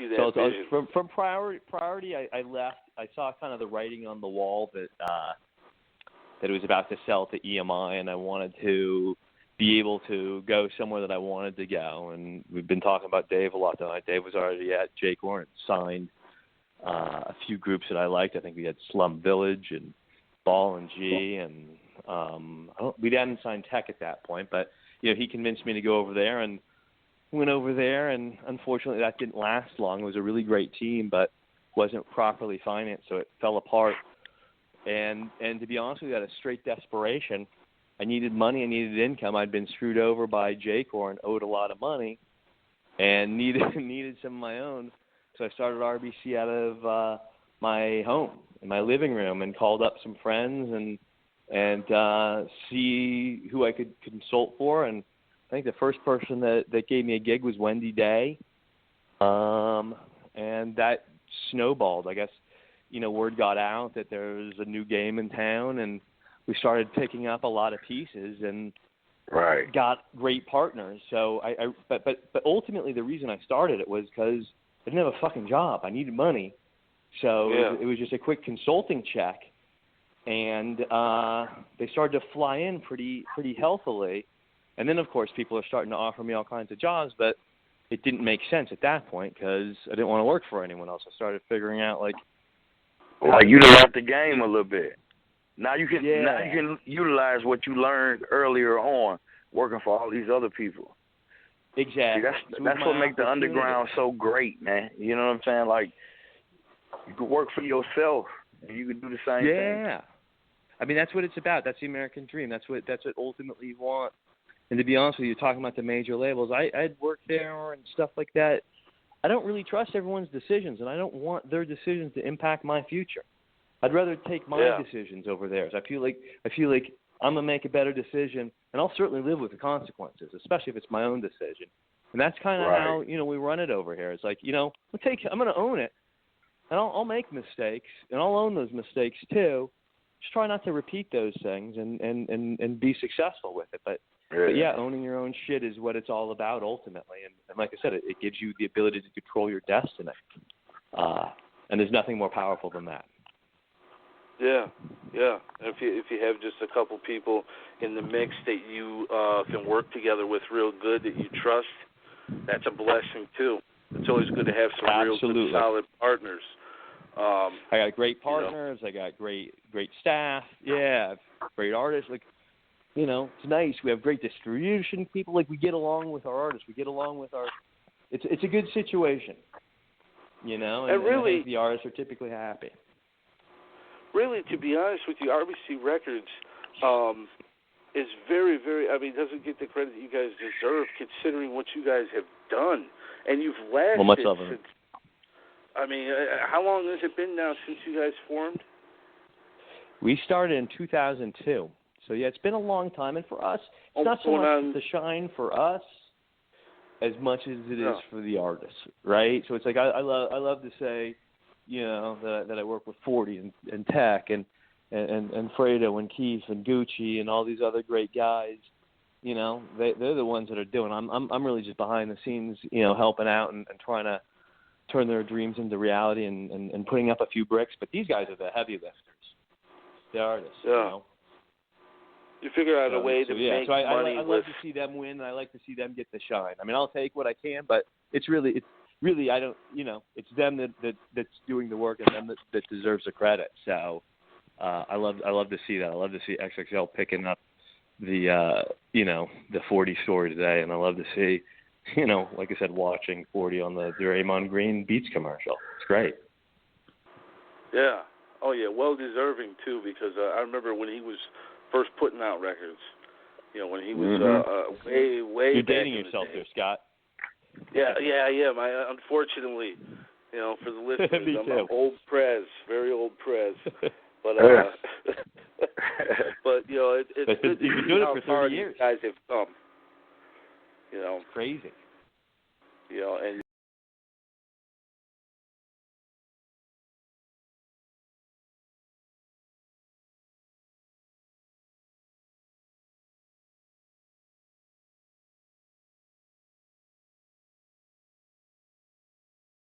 you that vision? From priority, I left. I saw kind of the writing on the wall that it was about to sell to EMI, and I wanted to be able to go somewhere that I wanted to go. And we've been talking about Dave a lot tonight. Dave was already at Jake Warren, signed a few groups that I liked. I think we had Slum Village and Ball and G, and we hadn't signed Tech at that point, but he convinced me to go over there, and went over there, and unfortunately that didn't last long. It was a really great team, but wasn't properly financed, so it fell apart. And to be honest with you, out of straight desperation, I needed money, I needed income. I'd been screwed over by Jaycor and owed a lot of money, and needed some of my own. So I started RBC out of my home, in my living room, and called up some friends and see who I could consult for. And I think the first person that gave me a gig was Wendy Day, and that snowballed. I guess word got out that there was a new game in town, and we started picking up a lot of pieces and got great partners. So but ultimately the reason I started it was because I didn't have a fucking job. I needed money, so it was just a quick consulting check, and they started to fly in pretty healthily. And then, of course, people are starting to offer me all kinds of jobs, but it didn't make sense at that point because I didn't want to work for anyone else. I started figuring out, you left the game a little bit. Now you can utilize what you learned earlier on working for all these other people. Exactly. See, that's what makes the underground so great, man. You know what I'm saying? Like, you can work for yourself, and you can do the same thing. Yeah. I mean, that's what it's about. That's the American dream. That's what ultimately you want. And to be honest with you, talking about the major labels, I'd worked there and stuff like that. I don't really trust everyone's decisions, and I don't want their decisions to impact my future. I'd rather take my decisions over theirs. I feel like I'm gonna make a better decision, and I'll certainly live with the consequences, especially if it's my own decision. And that's kind of how we run it over here. It's like I'm gonna own it, and I'll make mistakes, and I'll own those mistakes too. Just try not to repeat those things and be successful with it. But owning your own shit is what it's all about ultimately. And like I said, it gives you the ability to control your destiny. And there's nothing more powerful than that. Yeah. If you have just a couple people in the mix that you can work together with real good, that you trust, that's a blessing too. It's always good to have some real good, solid partners. I got great partners. I got great staff. Yeah, great artists. It's nice. We have great distribution people. We get along with our artists. We get along with our. It's a good situation. And really, I think the artists are typically happy. Really, to be honest with you, RBC Records is very, very. I mean, doesn't get the credit you guys deserve, considering what you guys have done, and you've lasted much of it. since. I mean, how long has it been now since you guys formed? We started in 2002. So, it's been a long time. And for us, it's not so much the shine for us as much as it is for the artists, right? So it's like I love to say, that I work with 40 and Tech and Fredo and Keith and Gucci and all these other great guys. They're the ones that are doing. I'm really just behind the scenes, helping out and trying to turn their dreams into reality and putting up a few bricks. But these guys are the heavy lifters, the artists. You figure out a way to make money. I love to see them win, and I like to see them get the shine. I mean, I'll take what I can, but it's really I don't. It's them that's doing the work, and them that deserves the credit. So I love to see that. I love to see XXL picking up the 40 story today, and I love to see. Like I said, watching 40 on the Draymond Green Beats commercial. It's great. Yeah. Oh, yeah. Well deserving, too, because I remember when he was first putting out records, when he was way You're back dating in yourself the there, Scott. Yeah. Unfortunately, for the listeners, Me too. I'm old Prez, very old Prez. But, but it's good to you've been see doing how it for far 30 years. you guys have come. It's crazy. And